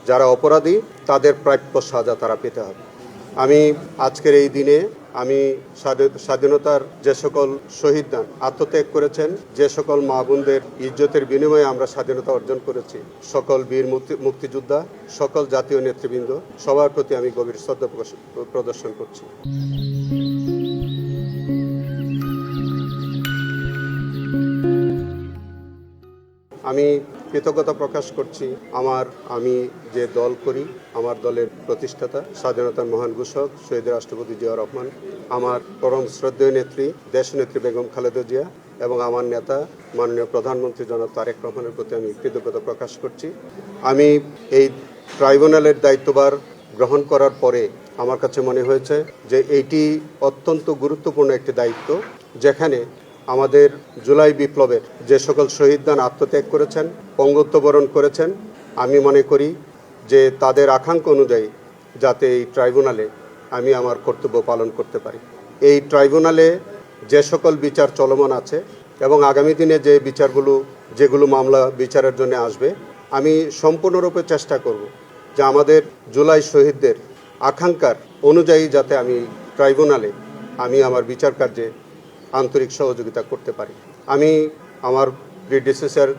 যারা অপরাধী তাদের প্রাপ্য সাজা তারা পেতে হবে। আমি আজকের এই দিনে আমি স্বাধীনতার যে সকল শহীদরা আত্মত্যাগ করেছেন, যে সকল মা বোনদের ইজ্জতের বিনিময়ে আমরা স্বাধীনতা অর্জন করেছি, সকল বীর মুক্তিযোদ্ধা, সকল জাতীয় নেতৃবৃন্দ, সবার প্রতি আমি গভীর শ্রদ্ধা প্রদর্শন করছি। আমি কৃতজ্ঞতা প্রকাশ করছি আমি যে দল করি, আমার দলের প্রতিষ্ঠাতা স্বাধীনতার মহান ঘোষক শহীদ রাষ্ট্রপতি জিয়াউর রহমান, আমার পরম শ্রদ্ধেয় নেত্রী দেশনেত্রী বেগম খালেদা জিয়া এবং আমার নেতা মাননীয় প্রধানমন্ত্রী জনাব তারেক রহমানের প্রতি আমি কৃতজ্ঞতা প্রকাশ করছি। আমি এই ট্রাইব্যুনালের দায়িত্বভার গ্রহণ করার পরে আমার কাছে মনে হয়েছে যে এইটি অত্যন্ত গুরুত্বপূর্ণ একটি দায়িত্ব, যেখানে আমাদের জুলাই বিপ্লবের যে সকল শহীদগণ আত্মত্যাগ করেছেন, পঙ্গুত্ব বরণ করেছেন, আমি মনে করি যে তাদের আকাঙ্ক্ষা অনুযায়ী যাতে এই ট্রাইব্যুনালে আমি আমার কর্তব্য পালন করতে পারি। এই ট্রাইব্যুনালে যে সকল বিচার চলমান আছে এবং আগামী দিনে যে যেগুলো মামলা বিচারের জন্য আসবে, আমি সম্পূর্ণরূপে চেষ্টা করব যে আমাদের জুলাই শহীদদের আকাঙ্ক্ষার অনুযায়ী যাতে আমি ট্রাইব্যুনালে আমার বিচার কার্যে আন্তরিক সহযোগিতা করতে পারি। আমি আমার প্রিডিসেসর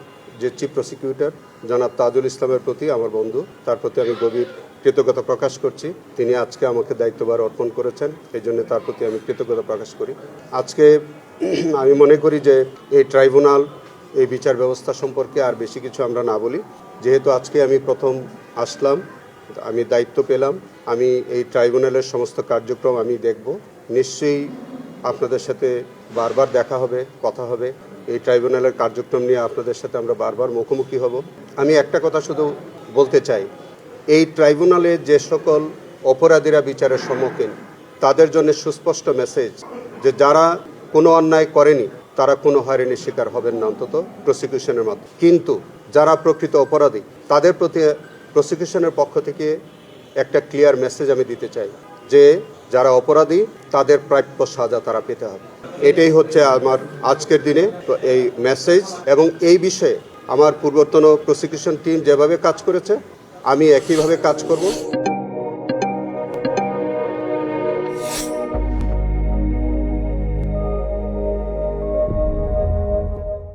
যে চিফ প্রসিকিউটর জনাব তাজুল ইসলামের প্রতি, আমার বন্ধু, তার প্রতি আমি গভীর কৃতজ্ঞতা প্রকাশ করছি। তিনি আজকে আমাকে দায়িত্বভার অর্পণ করেছেন, এই জন্য তার প্রতি আমি কৃতজ্ঞতা প্রকাশ করি। আজকে আমি মনে করি যে এই ট্রাইব্যুনাল, এই বিচার ব্যবস্থা সম্পর্কে আর বেশি কিছু আমরা না বলি। যেহেতু আজকে আমি প্রথম আসলাম, আমি দায়িত্ব পেলাম, আমি এই ট্রাইব্যুনালের সমস্ত কার্যক্রম আমি দেখব। নিশ্চয়ই আপনাদের সাথে বারবার দেখা হবে, কথা হবে। এই ট্রাইব্যুনালের কার্যক্রম নিয়ে আপনাদের সাথে আমরা বারবার মুখোমুখি হব। আমি একটা কথা শুধু বলতে চাই, এই ট্রাইব্যুনালে যে সকল অপরাধীরা বিচারের সম্মুখীন, তাদের জন্য সুস্পষ্ট মেসেজ যে যারা কোনো অন্যায় করেনি তারা কোনো হয়রানির শিকার হবেন না, অন্তত প্রসিকিউশনের মাধ্যমে। কিন্তু যারা প্রকৃত অপরাধী তাদের প্রতি প্রসিকিউশনের পক্ষ থেকে একটা ক্লিয়ার মেসেজ আমি দিতে চাই যে যারা অপরাধী তাদের প্রাপ্য সাজা তারা পেতে হবে। এটাই হচ্ছে আমার আজকের দিনে এই মেসেজ। এবং এই বিষয়ে আমার পূর্বতন প্রসিকিউশন টিম যেভাবে কাজ করেছে, আমি একইভাবে কাজ করব।